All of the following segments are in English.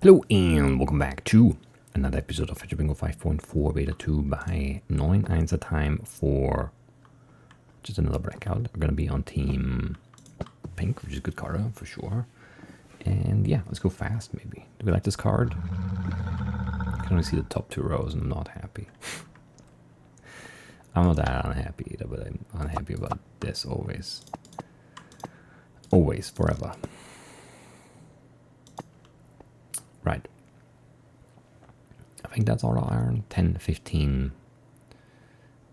Hello and welcome back to another episode of Fetchr Bingo 5.4 Beta 2 by NeunEinser time for just another breakout. We're going to be on team pink, which is a good card for sure. And yeah, let's go fast maybe. Do we like this card? I can only see the top two rows and I'm not happy. I'm not that unhappy either, but I'm unhappy about this always. Always, forever. Right. I think that's all the iron. 10, 15.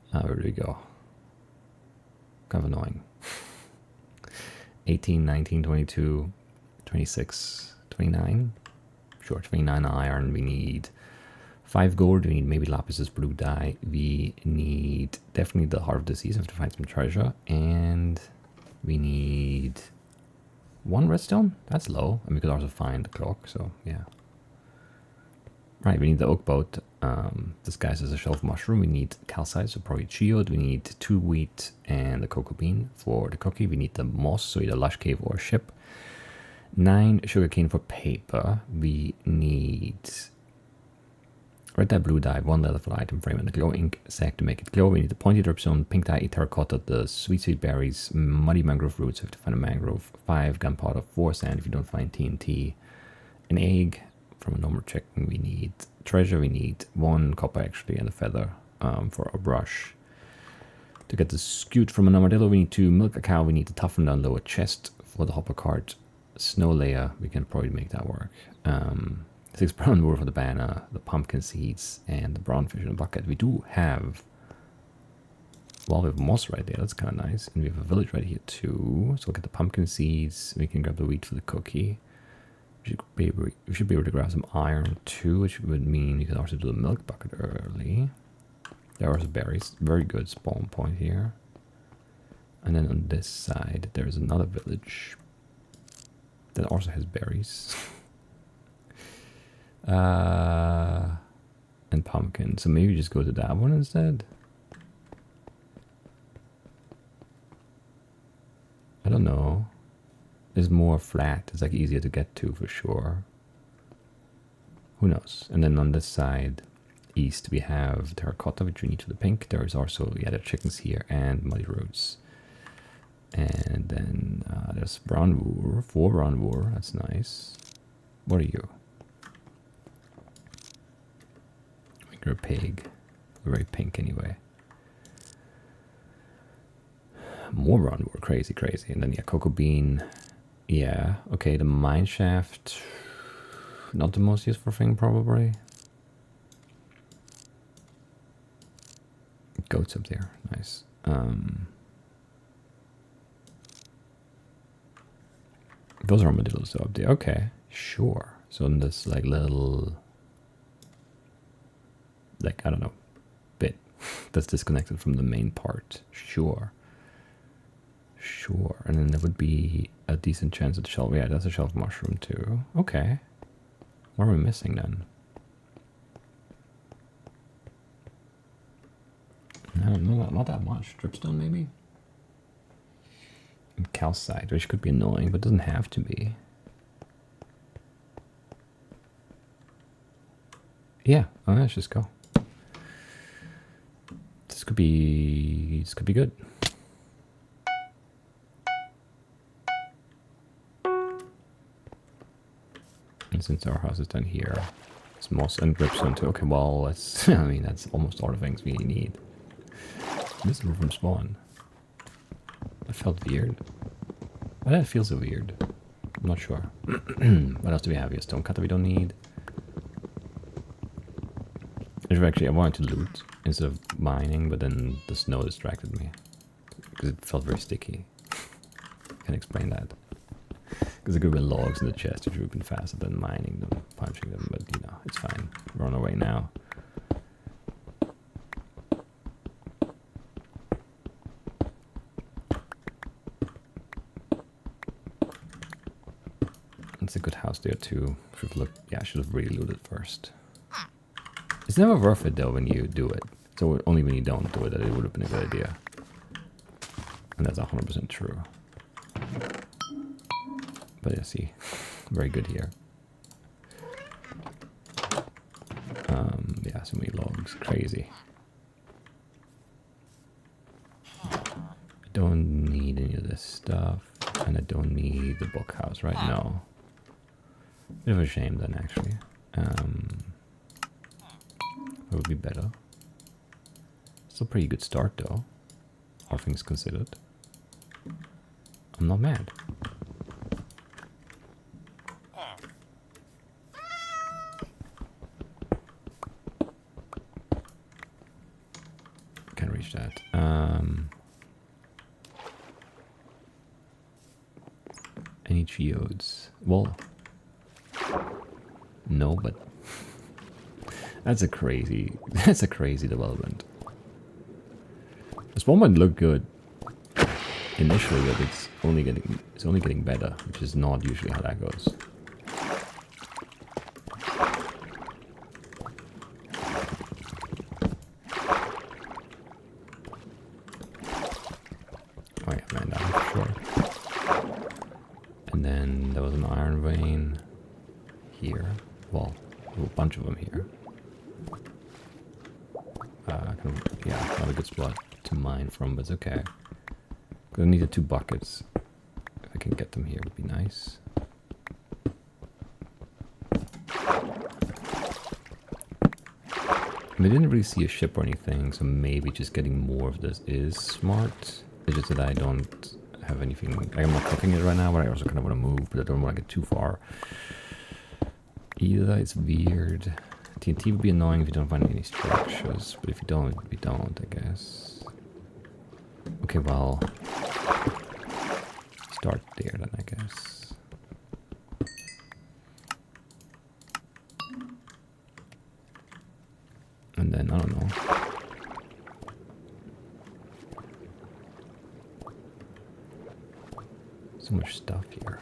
Where do we go? Kind of annoying. 18, 19, 22, 26, 29. Sure, 29 iron. We need 5 gold. We need maybe Lapis's blue dye. We need definitely the Heart of the Seas. We have to find some treasure. And we need 1 redstone. That's low. And we could also find the clock. So, yeah. Right, we need the oak boat, disguised as a shelf mushroom. We need calcite, so probably geode. We need 2 wheat and a cocoa bean for the cookie. We need the moss, so either lush cave or ship. 9 sugarcane for paper. We need red dye, blue dye, 1 leather for the item frame, and a glow ink sac to make it glow. We need the pointy dripstone, pink dye, terracotta, the sweet berries, muddy mangrove roots. We have to find a mangrove. 5 gunpowder, 4 sand if you don't find TNT, an egg. From a normal chicken, we need treasure. We need 1 copper actually, and a feather for a brush. To get the scute from an armadillo, we need to milk a cow. We need to toughen down lower chest for the hopper cart. Snow layer, we can probably make that work. 6 brown wool for the banner, the pumpkin seeds, and the brown fish in a bucket. We do have, well, we have moss right there. That's kind of nice, and we have a village right here too. So we'll get the pumpkin seeds. We can grab the wheat for the cookie. We should be able to grab some iron too, which would mean we can also do the milk bucket early. There are some berries. Very good spawn point here. And then on this side, there's another village that also has berries. And pumpkin. So maybe just go to that one instead. I don't know. Is more flat. It's like easier to get to for sure. Who knows? And then on this side, east, we have terracotta, which we need for the pink. There is also, yeah, the chickens here and muddy roots. And then there's brown wool, 4 brown wool. That's nice. What are you? You're a pig. You're very pink anyway. More brown wool. Crazy, crazy. And then, yeah, cocoa bean. Yeah, okay, the mine shaft, not the most useful thing probably. Goats up there, nice. Those are armadillos up there, okay, sure. So in this like little, like, I don't know, bit that's disconnected from the main part, sure. Sure, and then there would be a decent chance at the shelf. Yeah, that's a shelf mushroom too. Okay. What are we missing then? No, not that much. Dripstone maybe? And calcite, which could be annoying, but doesn't have to be. Yeah, let's just go. This could be good. And since our house is down here, it's moss and dripstone too. Okay, well, that's, I mean, that's almost all the things we need. This is from spawn. That felt weird. Why did it feel so weird? I'm not sure. What else do we have here? Stone cutter we don't need. Actually, I wanted to loot instead of mining, but then the snow distracted me. Because it felt very sticky. Can't explain that. Because there could have been logs in the chest which would have been faster than mining them, punching them, but you know, it's fine. We're on our way now. It's a good house there too. Yeah, I should have really looted first. It's never worth it though when you do it. So only when you don't do it that it would have been a good idea. And that's 100% true. But yeah, see, very good here. Yeah, so many logs. Crazy. I don't need any of this stuff. And I don't need the bookhouse right now. Bit of a shame then, actually. It would be better. Still a pretty good start though, all things considered. I'm not mad. Can't reach that. Any geodes? Well, no, but that's a crazy development. This one might look good initially, but it's only getting better, which is not usually how that goes. Oh yeah, man, down for sure. And then there was an iron vein here. Well, a bunch of them here. Yeah, not a good spot to mine from, but it's okay. I need the 2 buckets. If I can get them here, would be nice. I didn't really see a ship or anything, so maybe just getting more of this is smart. It's just that I don't have anything. Like, I'm not cooking it right now, but I also kind of want to move, but I don't want to get too far. Either it's weird. TNT would be annoying if you don't find any structures, but if you don't, we don't, I guess. Okay, well, start there then, I guess. And then, I don't know. So much stuff here.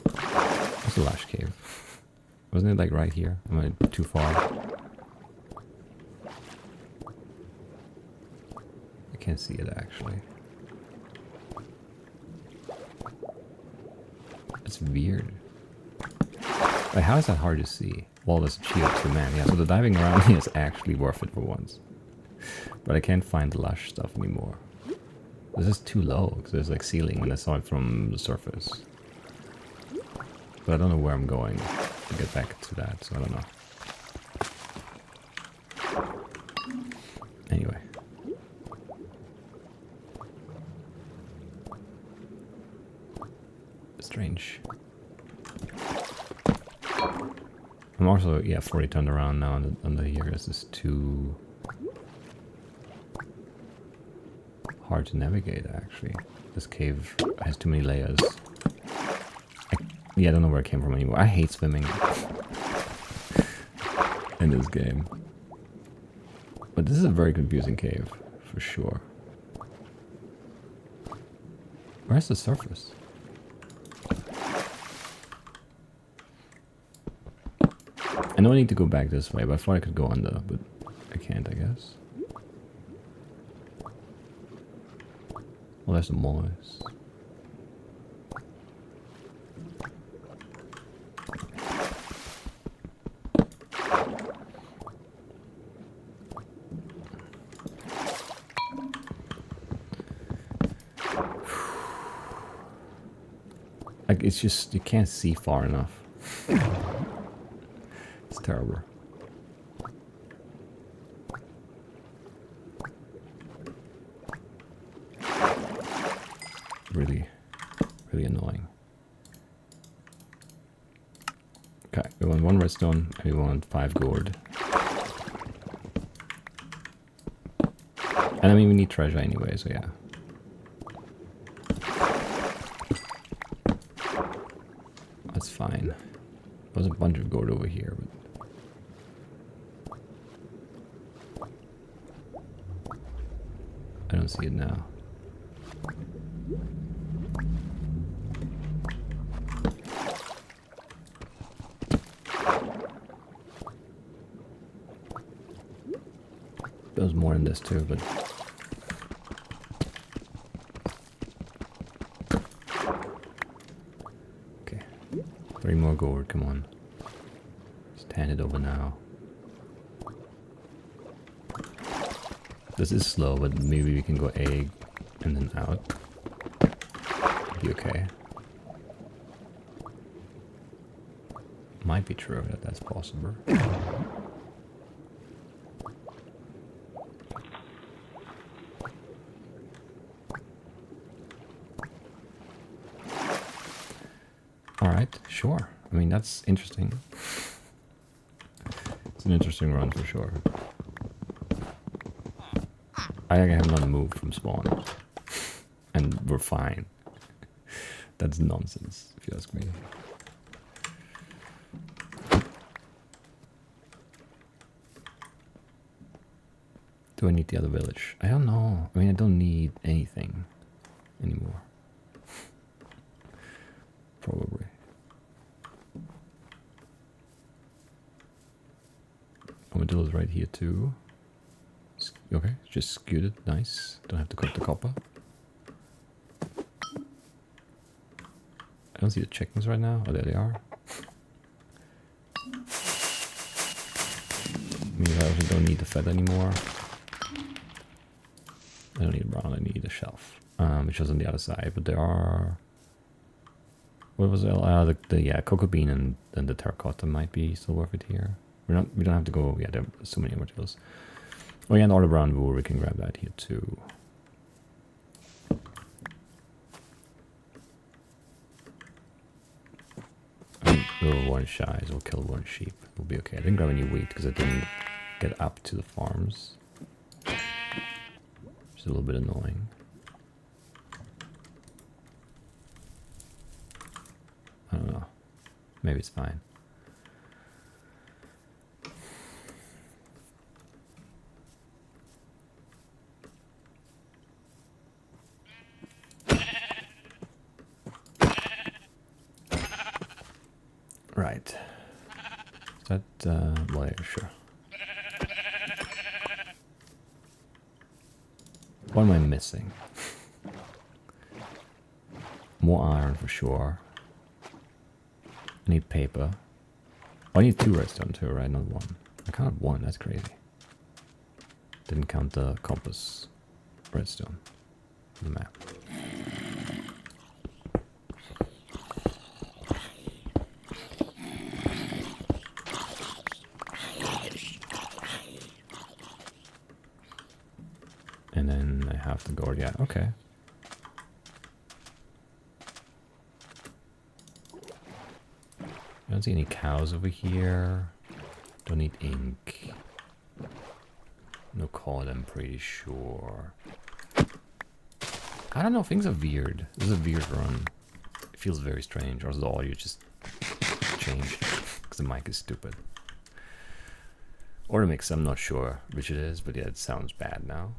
What's the Lash Cave? Wasn't it like right here? Am I too far? I can't see it actually. It's weird. Like, how is that hard to see? Well, there's a shield too, man. Yeah, so the diving around here is actually worth it for once. But I can't find the lush stuff anymore. This is too low, because there's like ceiling when I saw it from the surface. But I don't know where I'm going to get back to that, so I don't know. Anyway. Strange. I'm also, yeah, 40 turned around now on the here. This is too hard to navigate, actually. This cave has too many layers. Yeah, I don't know where it came from anymore. I hate swimming in this game. But this is a very confusing cave, for sure. Where's the surface? I know I need to go back this way, but I thought I could go under, but I can't, I guess. Well, there's the moss. Like, it's just, you can't see far enough. It's terrible. Really, really annoying. Okay, we want 1 redstone, and we want 5 gold. And I mean, we need treasure anyway, so yeah. That's fine. There's a bunch of gold over here, but I don't see it now. There's more in this too, but okay. 3 more gold, come on. hand it over now. This is slow, but maybe we can go egg and then out. Be okay. Might be true that that's possible. Alright, sure. I mean, that's interesting. It's an interesting run for sure. I have not moved from spawn. And we're fine. That's nonsense, if you ask me. Do I need the other village? I don't know. I mean, I don't need anything anymore. Probably. Armadillo's right here too. Okay, just skewed it. Nice. Don't have to cook the copper. I don't see the chickens right now. Oh, there they are. Maybe I also don't need the feather anymore. I don't need a brown, I need a shelf. Which was on the other side, but there are... What was it? Yeah, cocoa bean and the terracotta might be still worth it here. We don't have to go... Yeah, there are so many materials. Oh yeah, and all the brown wool, we can grab that here too. We'll one shy, so we'll kill one sheep. We'll be okay. I didn't grab any wheat because I didn't get up to the farms. Which is a little bit annoying. I don't know. Maybe it's fine. Right. Is that, well, yeah, sure. What am I missing? More iron for sure. I need paper. Oh, I need 2 redstone too, right? Not 1. I counted 1, that's crazy. Didn't count the compass redstone on the map. And then I have to go, yeah, okay. I don't see any cows over here. Don't need ink. No cod, I'm pretty sure. I don't know, things are weird. This is a weird run. It feels very strange, or is the audio just changed because the mic is stupid. Or the mix, I'm not sure which it is, but yeah, it sounds bad now.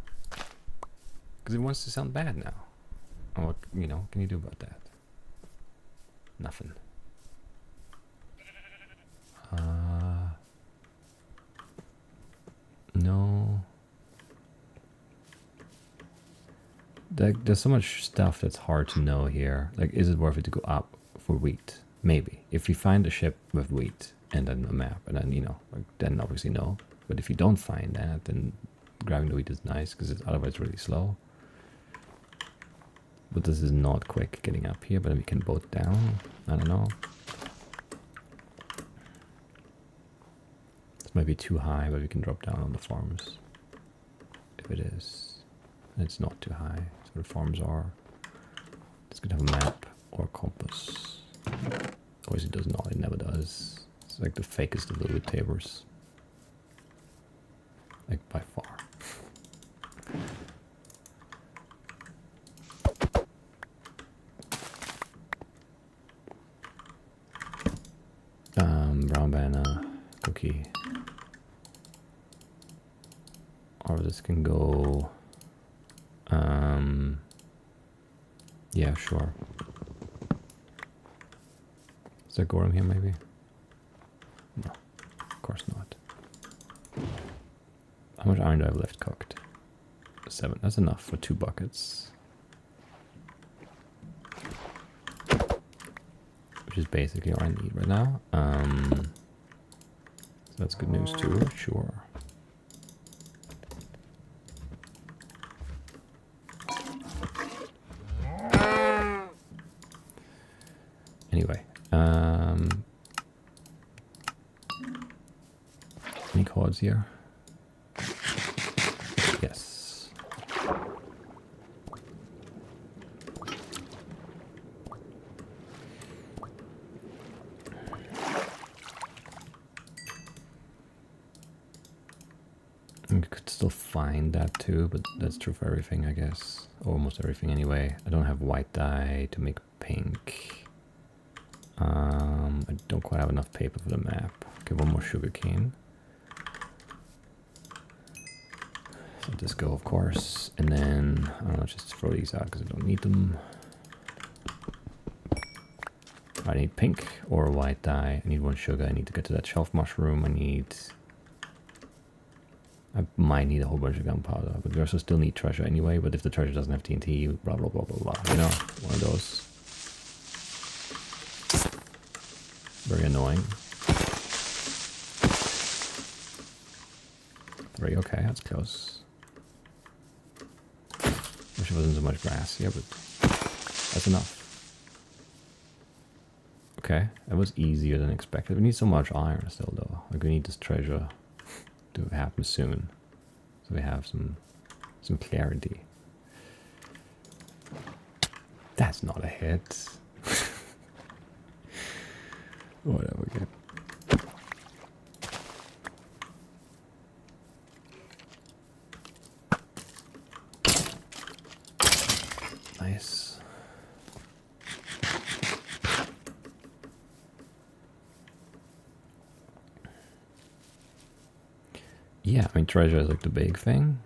Because it wants to sound bad now. And what, you know, can you do about that? Nothing. No. There's so much stuff that's hard to know here. Like, is it worth it to go up for wheat? Maybe. If you find a ship with wheat and then a map, and then, you know, like, then obviously no. But if you don't find that, then grabbing the wheat is nice, because it's otherwise really slow. But this is not quick getting up here, but we can boat down. I don't know. This might be too high, but we can drop down on the farms. If it is. And it's not too high. That's where the farms are. It's gonna have a map or a compass. Of course it does not, it never does. It's like the fakest of the tabors. Like by far. Brown banana, cookie. Or this can go. Yeah, sure. Is there Gorham here maybe? No, of course not. How much iron do I have left cooked? 7. That's enough for 2 buckets. Which is basically all I need right now. That's good news too, sure. Anyway, any cards here? Yes. You could still find that too, but that's true for everything, I guess. Almost everything anyway. I don't have white dye to make pink. I don't quite have enough paper for the map. Okay, one more sugar cane. So this go, of course. And then, I don't know, just throw these out because I don't need them. I need pink or white dye. I need one sugar. I need to get to that shelf mushroom. I might need a whole bunch of gunpowder, but we also still need treasure anyway. But if the treasure doesn't have TNT, blah, blah, blah, blah, blah. You know, one of those. Very annoying. 3, okay, that's close. Wish it wasn't so much grass here, but that's enough. Okay, that was easier than expected. We need so much iron still, though. Like, we need this treasure to happen soon, so we have some clarity. That's not a hit. Whatever. Okay. Nice. Yeah, I mean, treasure is like the big thing.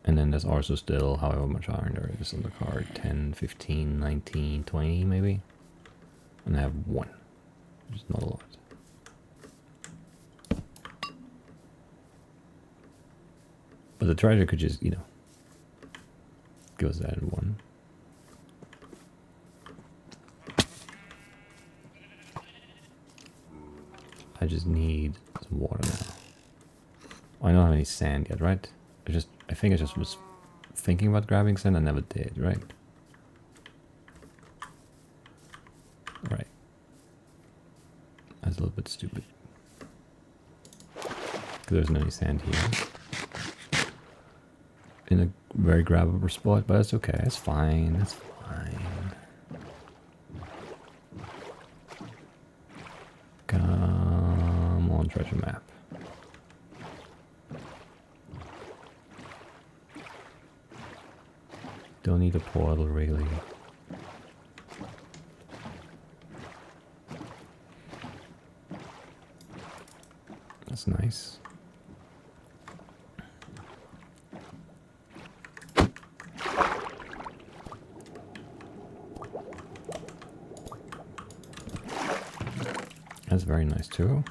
And then there's also still however much iron there is on the card. 10, 15, 19, 20 maybe. And I have 1. Which is not a lot. But the treasure could just, you know, give us that in 1. I just need some water now. I don't have any sand yet, right? I think I just was thinking about grabbing sand. I never did, right? Right. That's a little bit stupid. Because there's no sand here. In a very grabbable spot, but that's okay. That's fine. That's fine. Come on, treasure map. Don't need a portal, really. That's nice. That's very nice too.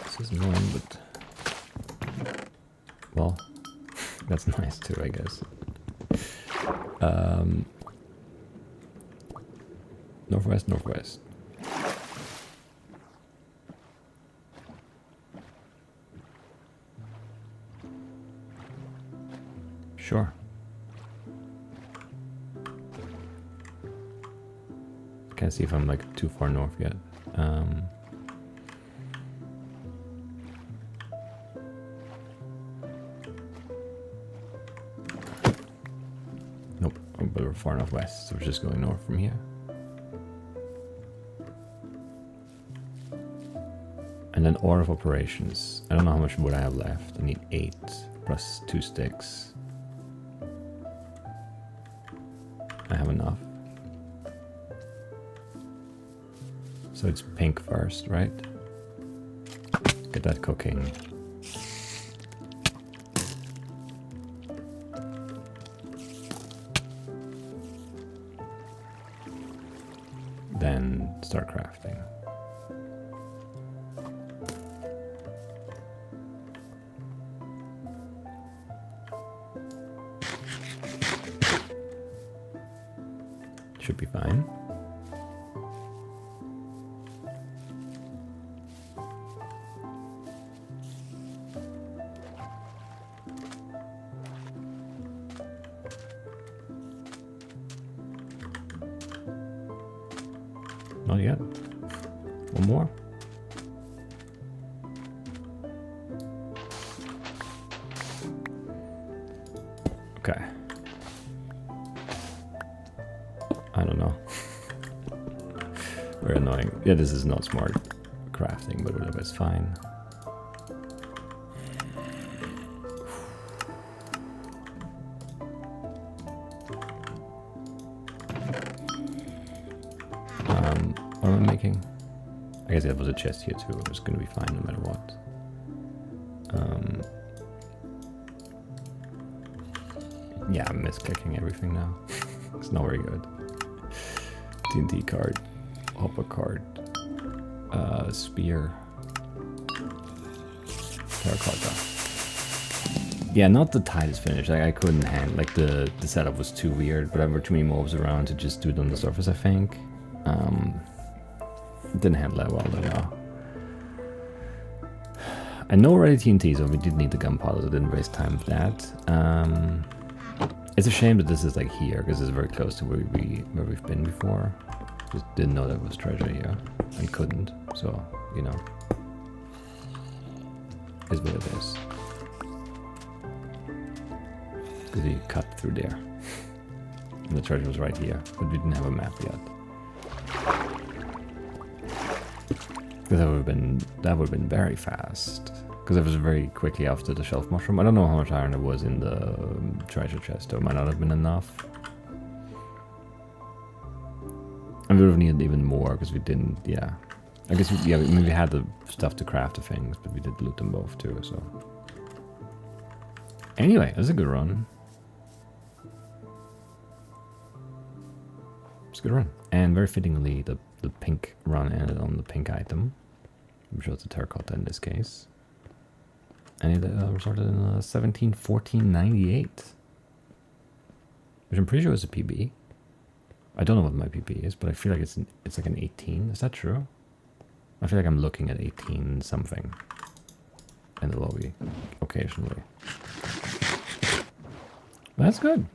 This is annoying, but well, that's nice too, I guess. Northwest, northwest. Sure. Can't see if I'm like too far north yet. Nope, but we're far enough west, so we're just going north from here. And then order of operations. I don't know how much wood I have left. I need 8 plus 2 sticks. I have enough. So it's pink first, right? Get that cooking. Then start crafting. Should be fine. Not yet. One more. Okay. I don't know. Very annoying. Yeah, this is not smart crafting, but whatever, it's fine. What am I making? I guess there was a chest here too. It was gonna be fine no matter what. Yeah, I'm misclicking everything now. It's not very good. TNT card, hopper card, spear, terracotta. Yeah, not the tightest finish. Like I couldn't handle. Like the setup was too weird. But there were too many mobs around to just do it on the surface. I think. Didn't handle that well though. No. I know already TNT, so we did need the gunpowder. So I didn't waste time with that. It's a shame that this is like here because it's very close to where we've been before. Just didn't know there was treasure here and couldn't. So you know, is what it is. Because we cut through there, and the treasure was right here, but we didn't have a map yet. Because that would have been very fast. Because it was very quickly after the shelf mushroom. I don't know how much iron there was in the treasure chest, though. It might not have been enough. And we would have needed even more because we didn't. Yeah, I guess we had the stuff to craft the things, but we did loot them both too. So anyway, it was a good run. It's a good run, and very fittingly, the pink run ended on the pink item, which was the terracotta in this case. And it resulted in a 1714.98, which I'm pretty sure is a PB. I don't know what my PB is, but I feel like it's like an 18. Is that true? I feel like I'm looking at 18 something in the lobby occasionally. That's good.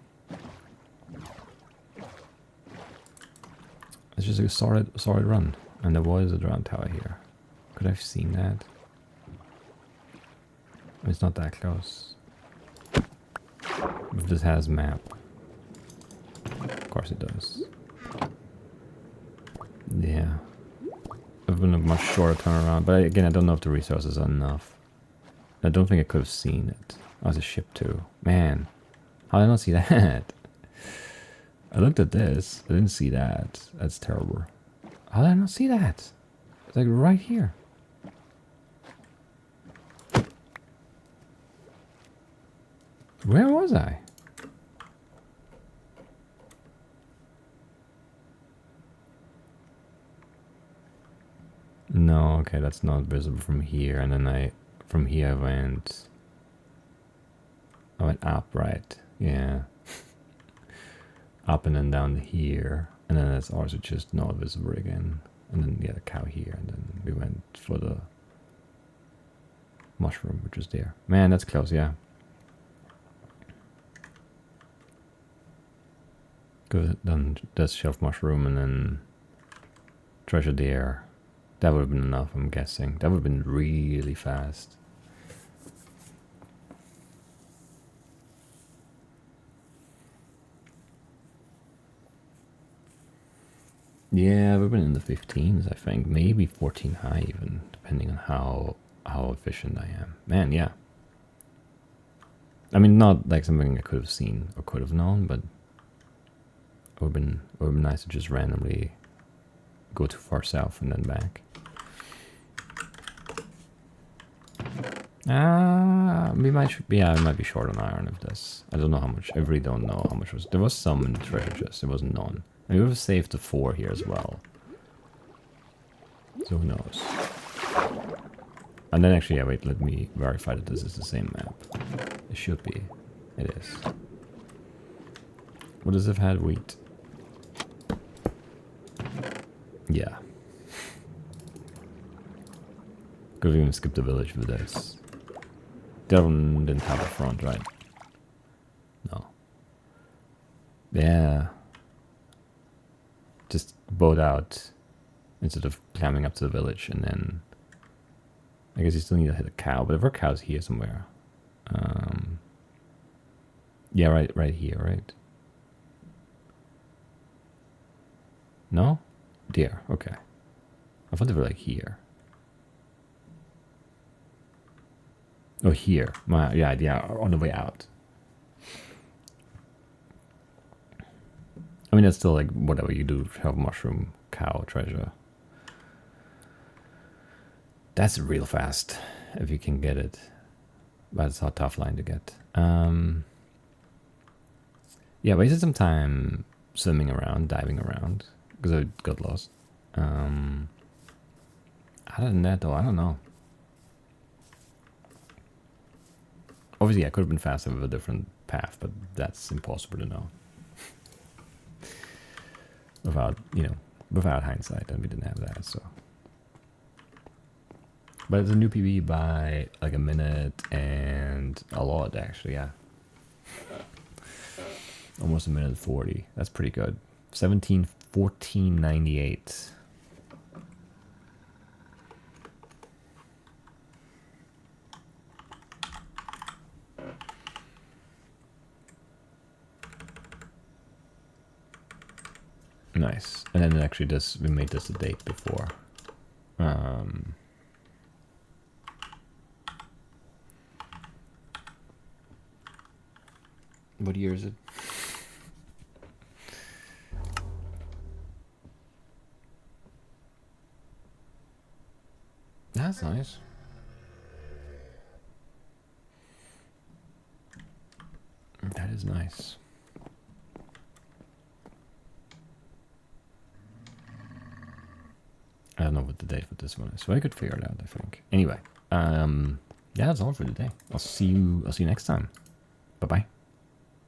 It's just a solid run. And there was a drown tower here. Could I have seen that? It's not that close. If this has map. Of course it does. Yeah. It would have been a much shorter turnaround. But again, I don't know if the resources are enough. I don't think I could have seen it. Oh, it's a ship too. Man. How did I not see that? I looked at this. I didn't see that. That's terrible. How did I not see that? It's like right here. Where was I? No, okay, that's not visible from here. And then from here I went up, right? Yeah. Up and then down here. And then that's also just not visible again. And then, yeah, the cow here. And then we went for the mushroom, which was there. Man, that's close, yeah. Good, then that's shelf mushroom and then treasure there. That would have been enough, I'm guessing. That would have been really fast. Yeah, we've been in the 15s, I think. Maybe 14 high even, depending on how efficient I am. Man, yeah. I mean, not like something I could have seen or could have known, but it would have been nice to just randomly go too far south and then back. We might be, yeah, it might be short on iron of this. I don't know how much. I really don't know how much was. There was some in the treasure chest. There was none. And we would have saved the 4 here as well. So who knows? And then actually, yeah, wait, let me verify that this is the same map. It should be. It is. What does it have? Wheat. Yeah. Could have even skipped the village with this. The other one didn't have a front, right? No. Yeah. Just boat out instead of climbing up to the village, and then I guess you still need to hit a cow, but if our cow's here somewhere. Yeah, right here, right? No? Deer, okay. I thought they were like here. Oh, here. Yeah, on the way out. I mean, that's still like whatever you do, have mushroom, cow, treasure. That's real fast if you can get it. But it's a tough line to get. Yeah, wasted some time swimming around, diving around, because I got lost. Other than that, though, I don't know. Obviously, I could have been faster with a different path, but that's impossible to know. Without hindsight, and we didn't have that, so. But it's a new PB by like a minute and a lot, actually, yeah. Almost a minute 40. That's pretty good. 17:14:98. Nice. And then actually we made this a date before. What year is it? That's nice. That is nice. I don't know what the date for this one is, so I could figure it out, I think. Anyway, yeah, that's all for today. I'll see you next time. Bye-bye.